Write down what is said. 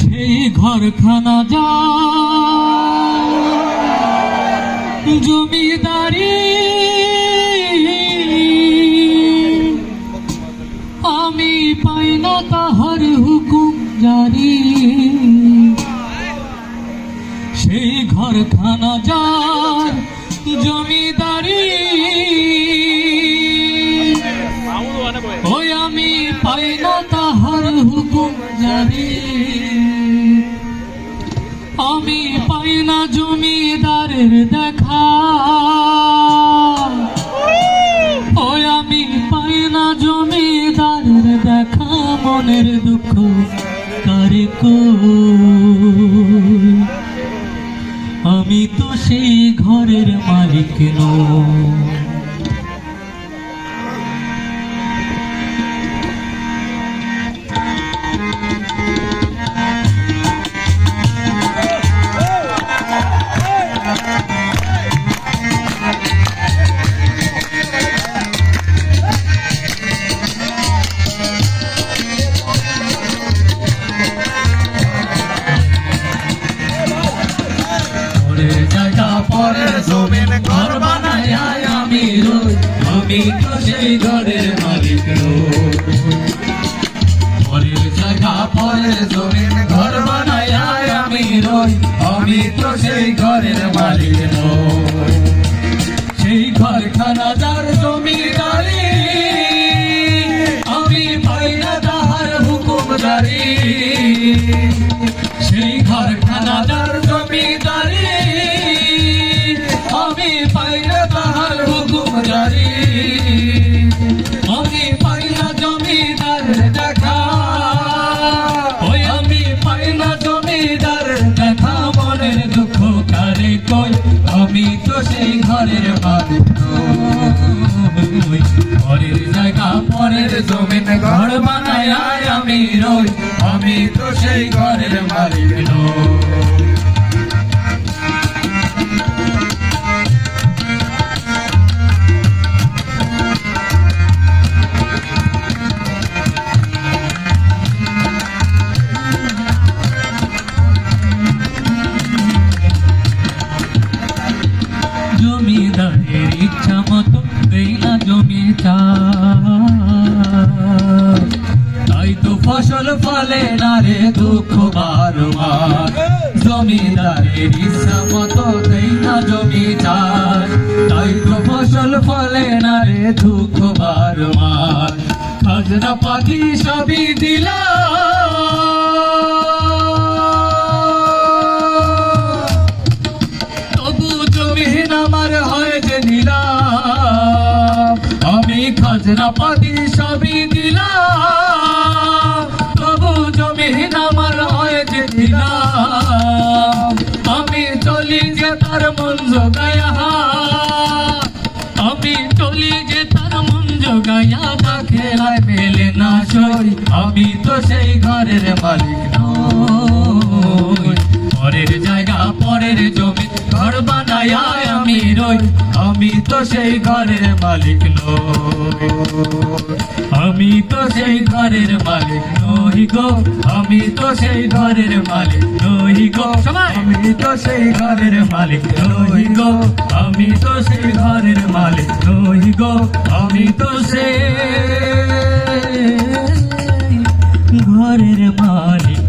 সেই ঘরখানা যা জমিদারি আমি পাই না তাহার হুকুম জারি। সেই ঘরখানা যার জমিদারি ওই আমি পাই না তাহার হুকুম জারি। আমি পাই না জমিদারের দেখা, ওই আমি পাই না জমিদারের দেখা। মনের দুঃখ কারে কই, আমি তো সেই ঘরের মালিক নই। পরের জমিন ঘর বানায় আমি রই, আমি তো সেই ঘরের মালিক নই। পরের জায়গা পরের জমিন ঘর বানায় আমি রই, আমি তো সেই ঘরের মালিক নই। সেই ঘরখানা যার জমিদারি আমি পাই না তাহার হুকুম জারি। সেই ঘরখানা যার জমিদারি আমি পাই না তাহার হুকুম জারি। আমি পাই না জমিদার দেখা, ওই আমি পাই না জমিদার দেখা। মনের দুঃখ কারে কই, আমি তো সেই ঘরের মালিক নই। পরের জায়গা পরের জমিন ঘর বানায় আমি রই, আমি তো সেই ঘরের মালিক নই। জমিদারের ইচ্ছা মতো দেই না জমি চাষ, তাই তো ফসল ফলে না রে দুঃখ বারবার। জমিদারের ইচ্ছা মতো দেই না জমি চাষ, তাই তো ফসল ফলে না রে দুঃখ বারবার। খাজনা পাখি সবই দিলাম, তবু জমিন আমার হয় যে নিলাম। আমি খাজনা পাতি সবই দিলাম, তবু জমিন আমার হয় যে নিলাম। আমি চলি যে তার মন জোগায়া, আমি চলি যে তার মন জোগায়া। তা খেলায় মেলে না সই, আমি তো সেই ঘরের মালিক নই। পরের জায়গা পরের জমি ঘর বানায় আমি রই, আমি তো সেই ঘরের মালিক নই। আমি তো সেই ঘরের মালিক নই গো, আমি তো সেই ঘরের মালিক নই গো। আমি তো সেই ঘরের মালিক নই গো, আমি তো সেই ঘরের মালিক নই গো। আমি তো সেই ঘরের মালিক